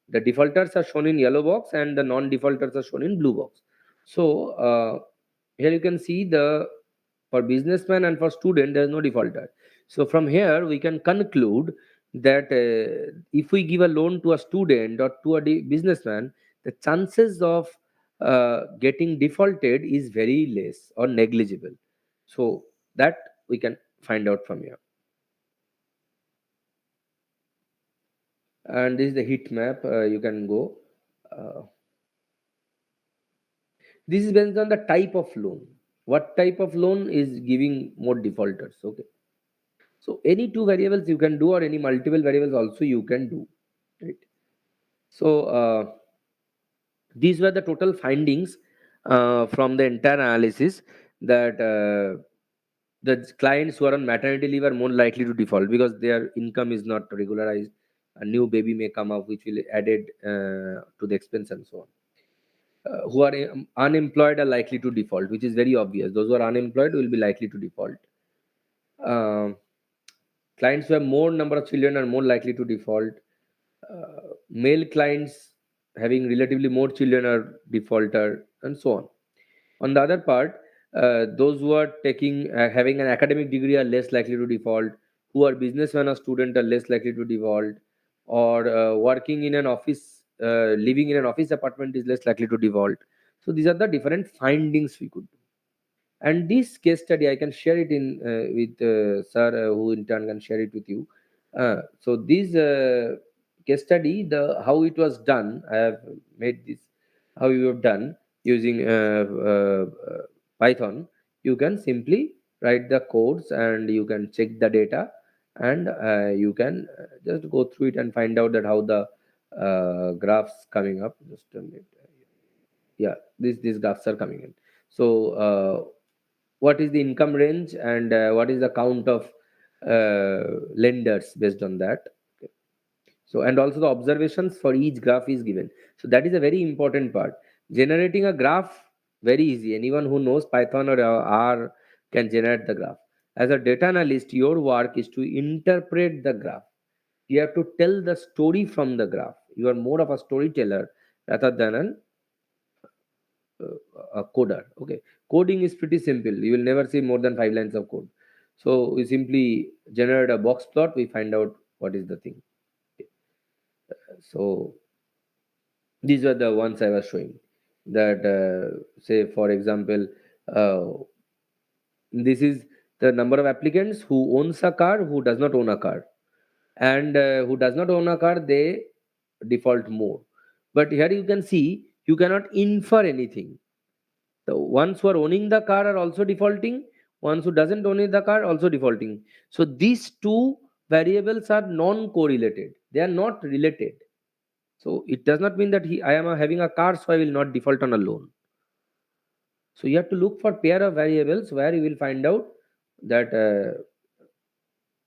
Speaker 1: The defaulters are shown in yellow box and the non-defaulters are shown in blue box. So here you can see the, for businessman and for student there is no defaulter. So from here we can conclude that if we give a loan to a student or to a businessman, the chances of getting defaulted is very less or negligible. So that we can find out from here. And this is the heat map. You can go. Uh, this is based on the type of loan. What type of loan is giving more defaulters? Okay. So any two variables you can do, or any multiple variables also you can do. Right. So these were the total findings from the entire analysis, that the clients who are on maternity leave are more likely to default because their income is not regularized. A new baby may come up which will added to the expense and so on. Who are unemployed are likely to default, which is very obvious. Those who are unemployed will be likely to default. Um Clients who have more number of children are more likely to default. Male clients having relatively more children are defaulter, and so on. On the other part, those who are taking having an academic degree are less likely to default. Who are businessmen or student are less likely to default. Or working in an office, living in an office apartment is less likely to default. So these are the different findings we could do. And this case study I can share it in with sir, who in turn can share it with you. So this case study, the how it was done, I have made this, how you have done using Python. You can simply write the codes and you can check the data, and you can just go through it and find out that how the graphs coming up. Just a minute. Yeah, these graphs are coming in. So what is the income range, and what is the count of lenders based on that. Okay. So, and also the observations for each graph is given. So that is a very important part. Generating a graph, very easy. Anyone who knows Python or R can generate the graph. As a data analyst, your work is to interpret the graph. You have to tell the story from the graph. You are more of a storyteller rather than an a coder. Okay, coding is pretty simple. You will never see more than 5 lines of code. So we simply generate a box plot. We find out what is the thing. Okay. So these were the ones I was showing. That say for example, uh, this is the number of applicants who owns a car, who does not own a car, and who does not own a car, they default more. But here you can see you cannot infer anything. The ones who are owning the car are also defaulting. Ones who doesn't own the car also defaulting. So these two variables are non-correlated. They are not related. So it does not mean that I am having a car, so I will not default on a loan. So you have to look for pair of variables where you will find out that,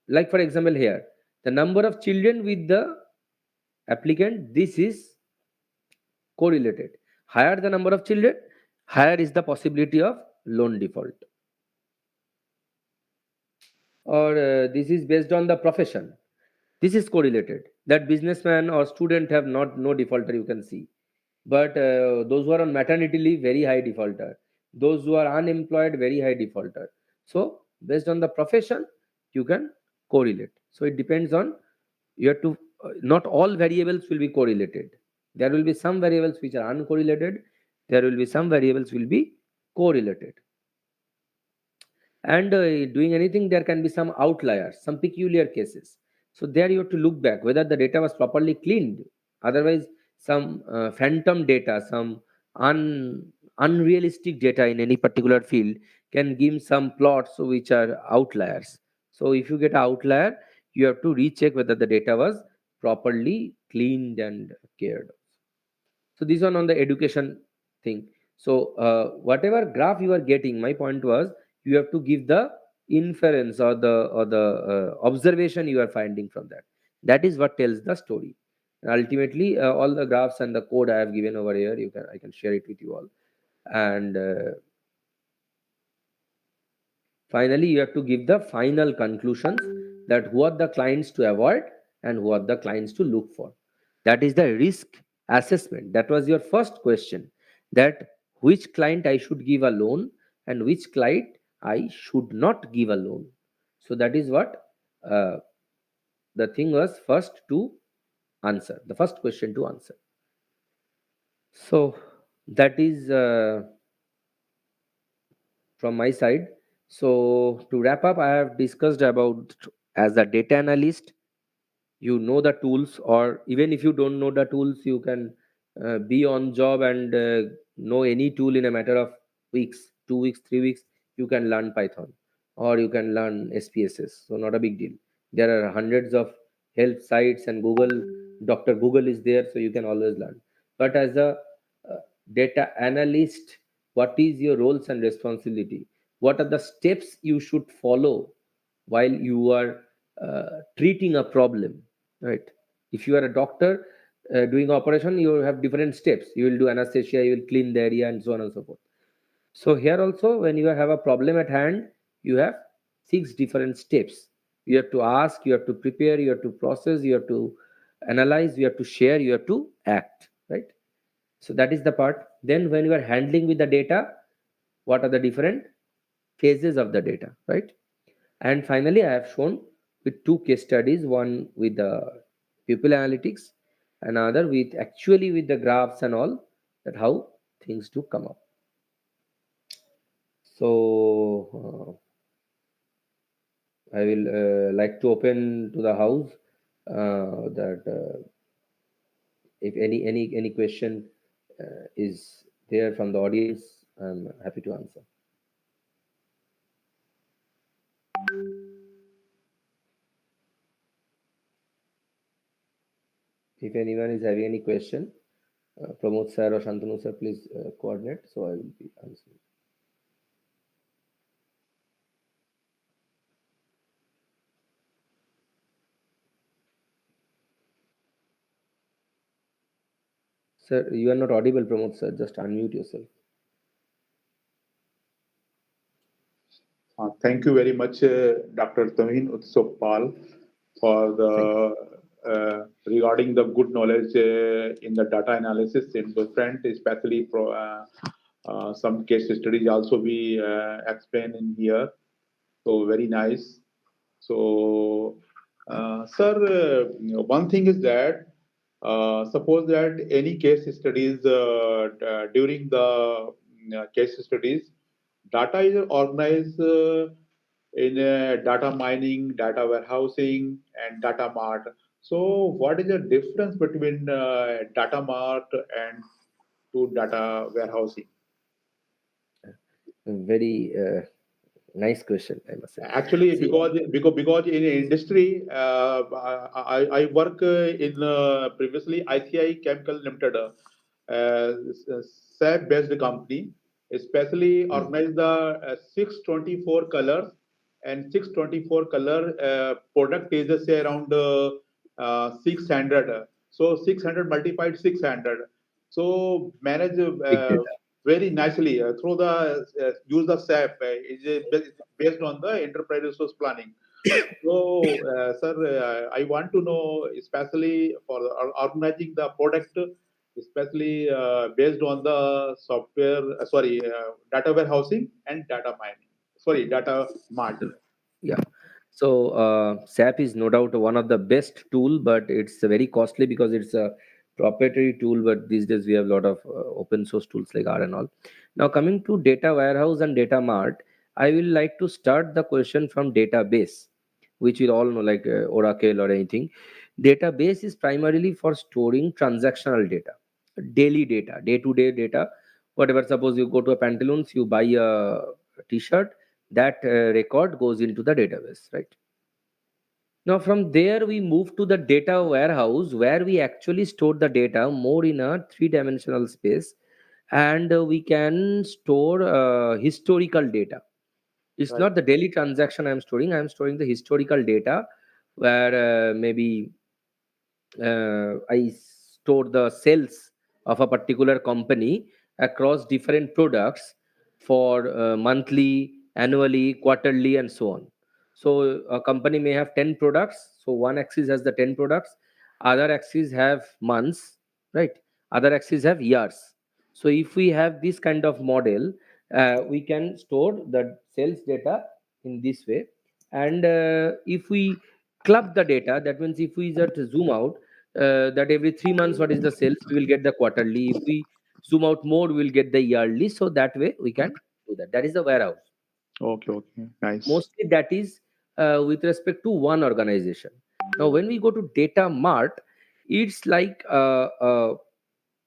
Speaker 1: like for example here, the number of children with the applicant, this is correlated. Higher the number of children, higher is the possibility of loan default. Or this is based on the profession. This is correlated, that businessman or student have not no defaulter, you can see. But those who are on maternity leave, very high defaulter. Those who are unemployed, very high defaulter. So based on the profession, you can correlate. So it depends on, you have to not all variables will be correlated. There will be some variables which are uncorrelated. There will be some variables will be correlated. And doing anything, there can be some outliers, some peculiar cases. So there you have to look back whether the data was properly cleaned. Otherwise, some phantom data, some unrealistic data in any particular field can give some plots which are outliers. So if you get an outlier, you have to recheck whether the data was properly cleaned and cared. So this one on the education thing. So whatever graph you are getting, my point was you have to give the inference or the observation you are finding from that. That is what tells the story. And ultimately, all the graphs and the code I have given over here, I can share it with you all. And finally, you have to give the final conclusions, that who are the clients to avoid and who are the clients to look for. That is the risk assessment. That was your first question, that which client I should give a loan and which client I should not give a loan. So that is what the thing was first to answer, the first question to answer. So that is from my side. So to wrap up, I have discussed about, as a data analyst, you know the tools, or even if you don't know the tools, you can be on job and know any tool in a matter of weeks, 2 weeks, 3 weeks. You can learn Python or you can learn SPSS, so not a big deal. There are hundreds of help sites, and Dr. Google is there, so you can always learn. But as a uh, data analyst, what is your roles and responsibility? What are the steps you should follow while you are treating a problem, right? If you are a doctor doing operation, you have different steps. You will do anesthesia, you will clean the area, and so on and so forth. So here also, when you have a problem at hand, you have 6 different steps. You have to ask, you have to prepare, you have to process, you have to analyze, you have to share, you have to act, right? So that is the part. Then when you are handling with the data, what are the different phases of the data, right? And finally, I have shown with 2 case studies, one with the pupil analytics, another with actually with the graphs and all, that how things do come up. So I will like to open to the house that if any question is there from the audience, I'm happy to answer. If anyone is having any question, Pramod sir or Shantanu sir, please coordinate, so I will be answering. Sir, you are not audible, Pramod sir. Just unmute yourself.
Speaker 2: Thank you very much, Dr. Tawheen Utsopal, for
Speaker 1: Thank you.
Speaker 2: the regarding the good knowledge in the data analysis in different, especially some case studies also we explain in here. So very nice. So, sir, one thing is that suppose that any case studies during the case studies, data is organized in data mining, data warehousing, and data mart. So, what is the difference between data mart and to data warehousing?
Speaker 1: Very nice question, I must say.
Speaker 2: Actually,
Speaker 1: See,
Speaker 2: because in industry, I work in previously ICI Chemical Limited, SAP based company, especially
Speaker 1: hmm,
Speaker 2: organize the 624 colors, and 624 color product is say around 600. So 600 multiplied 600. So manage
Speaker 1: big data.
Speaker 2: very nicely through the use of SAP based on the enterprise resource planning. So, sir, I want to know, especially for organizing the product, especially based on the software, data warehousing and data mining. Sorry, data mart.
Speaker 1: Yeah. So SAP is no doubt one of the best tool, but it's very costly because it's a proprietary tool. But these days we have a lot of open source tools like R and all. Now coming to data warehouse and data mart, I will like to start the question from database, which we all know, like Oracle or anything. Database is primarily for storing transactional data, daily data, day-to-day data. Whatever, suppose you go to a Pantaloons, you buy a T-shirt, that record goes into the database, right? Now from there we move to the data warehouse, where we actually store the data more in a three-dimensional space, and we can store historical data. It's
Speaker 2: Right.
Speaker 1: not the daily transaction I'm storing the historical data, where maybe I store the sales of a particular company across different products for monthly, annually, quarterly, and so on. So a company may have 10 products. So one axis has the 10 products, other axis have months, right? Other axis have years. So if we have this kind of model, we can store the sales data in this way. And if we club the data. That means if we just zoom out, that every 3 months what is the sales, we will get the quarterly. If we zoom out more, we will get the yearly. So that way we can do that. That is the warehouse.
Speaker 2: Okay, okay, nice.
Speaker 1: Mostly that is with respect to one organization. Now when we go to data mart, it's like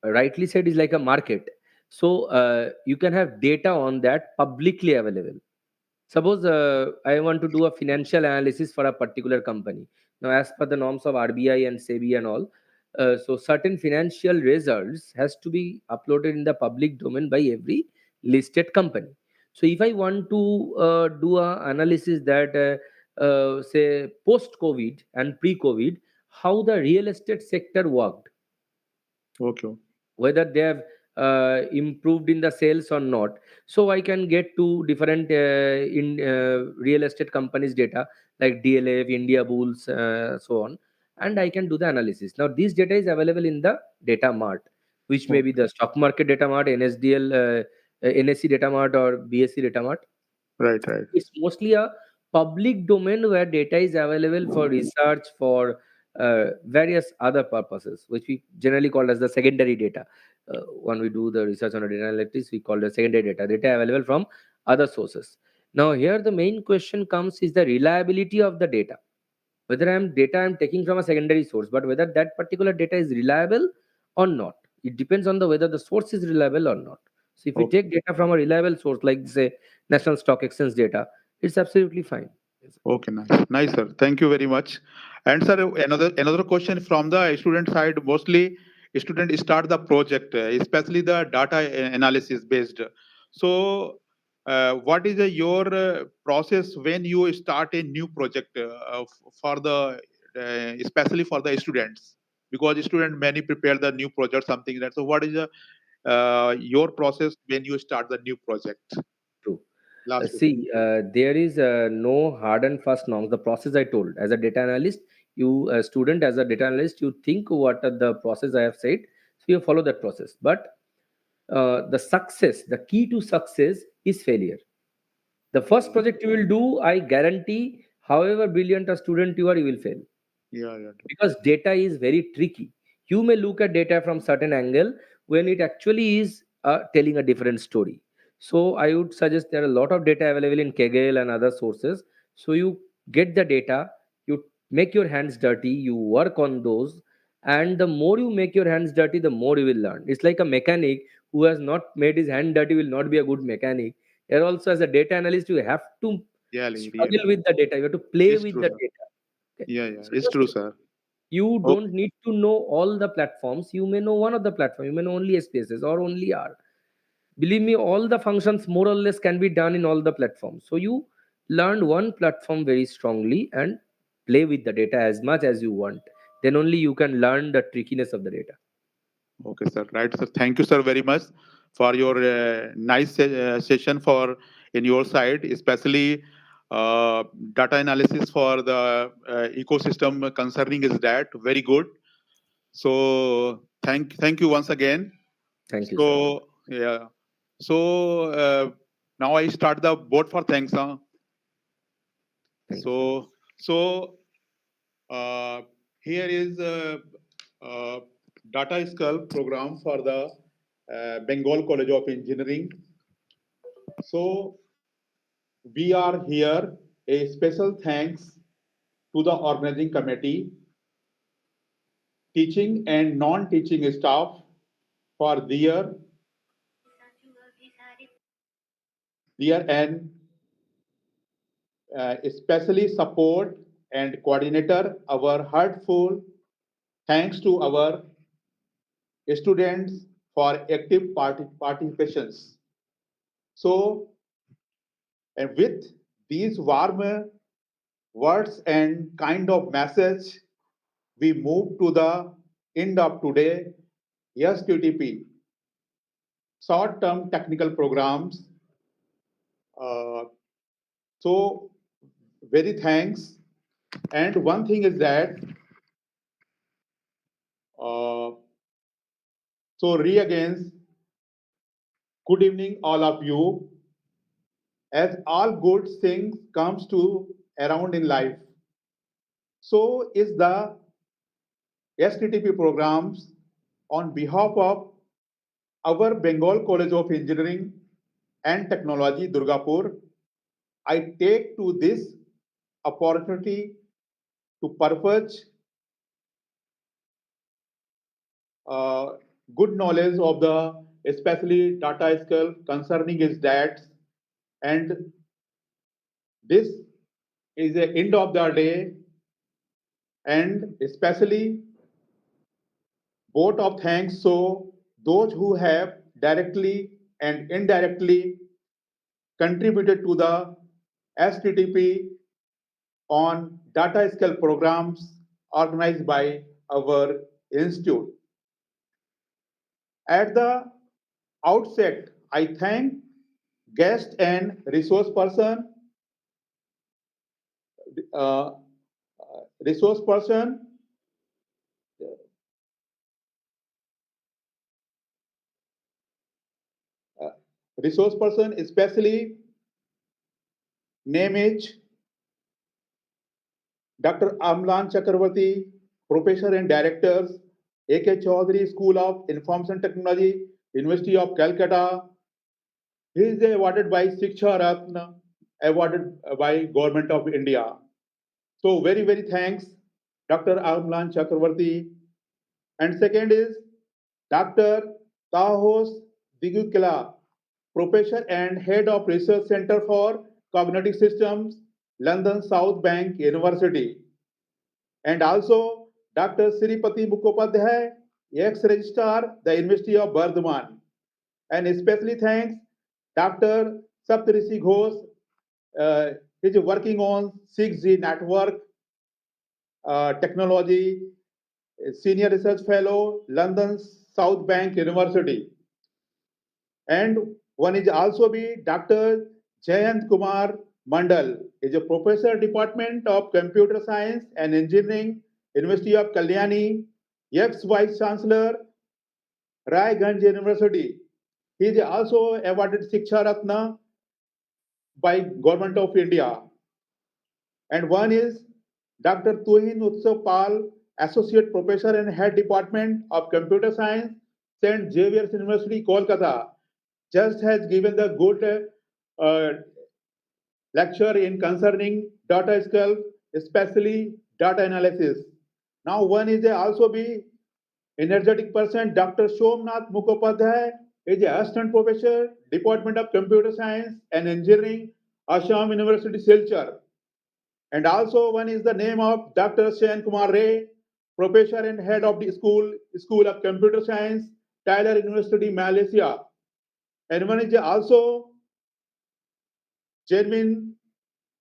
Speaker 1: rightly said, is like a market. So you can have data on that publicly available. Suppose I want to do a financial analysis for a particular company. Now, as per the norms of RBI and SEBI and all, so certain financial results has to be uploaded in the public domain by every listed company. So, if I want to do a analysis that say post-COVID and pre-COVID, how the real estate sector worked,
Speaker 2: Okay,
Speaker 1: whether they have improved in the sales or not. So I can get to different in real estate companies data like DLF, India Bulls, so on, and I can do the analysis. Now this data is available in the data mart, which may be
Speaker 2: okay,
Speaker 1: the stock market data mart, NSDL, NSE data mart, or BSC data mart.
Speaker 2: right, right.
Speaker 1: It's mostly a public domain where data is available for research, for various other purposes, which we generally call as the secondary data. When we do the research on a data analytics, we call the secondary data available from other sources. Now here the main question comes is the reliability of the data. Whether I'm taking from a secondary source, but whether that particular data is reliable or not, it depends on the whether the source is reliable or not. So if we
Speaker 2: Okay,
Speaker 1: take data from a reliable source like say National Stock Exchange data, it's absolutely fine. Yes.
Speaker 2: okay, nice, nice, sir. Thank you very much. And sir, another question from the student side. Mostly, students start the project, especially the data analysis based. So, what is your process when you start a new project for the especially for the students? Because student many prepare the new project something like that. So, what is your process when you start the new project?
Speaker 1: True.
Speaker 2: Last question.
Speaker 1: See, there is no hard and fast norms. The process I told, as a data analyst, you a student as a data analyst, you think what are the process I have said, so you follow that process. But the success, the key to success is failure. The first project you will do, I guarantee, however brilliant a student you are, you will fail,
Speaker 2: Yeah, yeah.
Speaker 1: because data is very tricky. You may look at data from certain angle when it actually is telling a different story. So I would suggest there are a lot of data available in Kaggle and other sources. So you get the data, you make your hands dirty, you work on those, and the more you make your hands dirty, the more you will learn. It's like a mechanic who has not made his hand dirty will not be a good mechanic. Here also, as a data analyst, you have to
Speaker 2: Yeah,
Speaker 1: struggle
Speaker 2: really.
Speaker 1: with the data. You have to play
Speaker 2: It's
Speaker 1: with
Speaker 2: true,
Speaker 1: the
Speaker 2: sir.
Speaker 1: data. Okay.
Speaker 2: Yeah, yeah,
Speaker 1: So
Speaker 2: it's
Speaker 1: just
Speaker 2: true, sir.
Speaker 1: you
Speaker 2: Okay,
Speaker 1: don't need to know all the platforms. You may know one of the platform. You may know only spaces or only R. Believe me, all the functions more or less can be done in all the platforms. So you learn one platform very strongly and play with the data as much as you want. Then only you can learn the trickiness of the data.
Speaker 2: okay, sir. Right, sir. Thank you, sir, very much for your nice session for in your side, especially uh, data analysis for the ecosystem concerning is that very good. So thank you once again.
Speaker 1: Thank you, sir.
Speaker 2: So yeah. So now I start the vote for thanks. Huh?
Speaker 1: Thank you, sir.
Speaker 2: So uh, here is uh, data skull program for the Bengal College of Engineering. So we are here. A special thanks to the organizing committee, teaching and non-teaching staff for their and especially support and coordinator. Our heartful thanks to our students for active participations. So, and with these warm words and kind of message, we move to the end of today. Yes, QTP, short-term technical programs. Uh, so, very thanks. And one thing is that, uh, so re against, good evening, all of you. As all good things comes to around in life, So is the STTP programs on behalf of our Bengal College of Engineering and Technology, Durgapur. I take to this opportunity to purpose uh, good knowledge of the especially data skill concerning its that, and this is the end of the day, and especially vote of thanks so those who have directly and indirectly contributed to the STTP on data skill programs organized by our institute. At the outset, I thank guest and resource person, uh, resource person, uh, resource person, especially name is Dr. Amlan Chakravarti, Professor and Directors, A.K. Chaudhary School of Information Technology, University of Calcutta. He is awarded by Shiksha Ratna, awarded by Government of India. So very, very thanks, Dr. Amlan Chakravarti. And second is Dr. Tahos Digukila, Professor and Head of Research Center for Cognitive Systems, London South Bank University. And also Dr. Sripati Mukhopadhyay, ex-registrar, the University of Bardhaman. And especially thanks Dr. Saptarishi Ghosh, uh, is working on 6G network technology, senior research fellow, London South Bank University. And one is also be Dr. Jayant Kumar Mandal, is a professor department of computer science and engineering, University of Kalyani, ex vice chancellor, Raiganj University. He is also awarded Shiksha Ratna by Government of India. And one is Dr. Tuhin Utsav Pal, Associate Professor and Head Department of Computer Science, St. Xavier's University, Kolkata, just has given the good lecture in concerning data skill, especially data analysis. Now one is also be energetic person, Dr. Somnath Mukhopadhyay is a assistant professor, Department of Computer Science and Engineering, Assam University, Silchar. And also one is the name of Dr. Shen Kumar Ray, professor and head of the School of Computer Science, Tyler University, Malaysia. And one is also genuine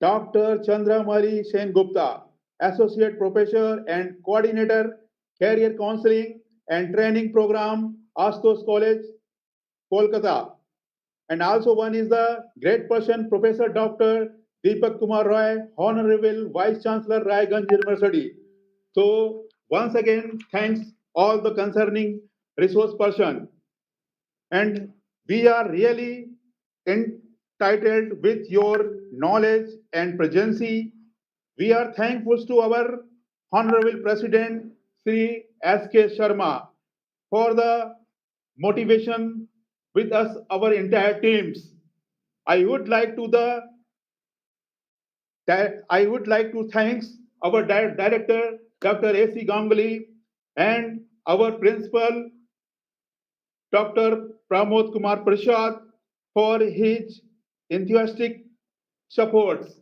Speaker 2: Dr. Chandramali Sen Gupta, Associate Professor and Coordinator, Career Counseling and Training Program, Astos College, Kolkata. And also one is the great person, Professor Dr. Deepak Kumar Roy, Honorable Vice Chancellor, Raiganj University. So once again, thanks all the concerning resource person. And we are really entitled with your knowledge and presence. We are thankful to our Honorable President Sri S.K. Sharma for the motivation with us, our entire teams. I would like to the I would like to thanks our director Dr. A.C. Ganguly and our principal Dr. Pramod Kumar Prasad for his enthusiastic supports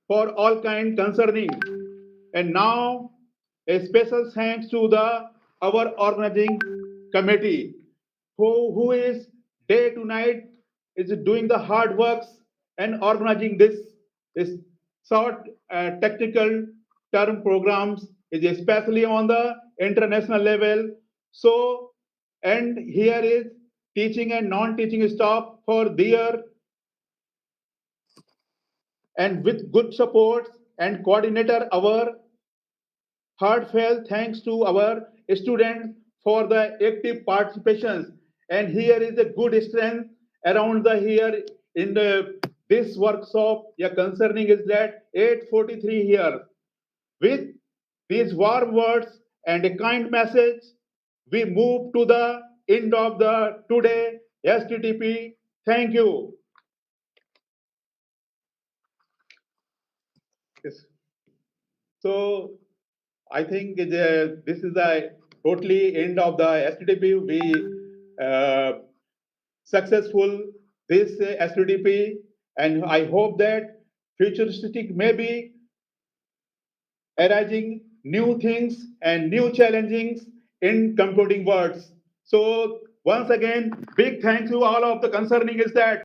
Speaker 2: for all kind concerning. And now a special thanks to the our organizing committee who is day to night is doing the hard works and organizing this short technical term programs is especially on the international level. So and here is teaching and non-teaching staff for their and with good support and coordinator our heartfelt thanks to our students for the active participations. And here is a good strength around the here in the this workshop. Yeah, concerning is that 843 here with these warm words and a kind message, we move to the end of the today STTP. Thank you. Yes. So I think this is the totally end of the STTP. We successful this STTP, and I hope that futuristic maybe arising new things and new challengings in computing words. So once again, big thanks to all of the concerning is that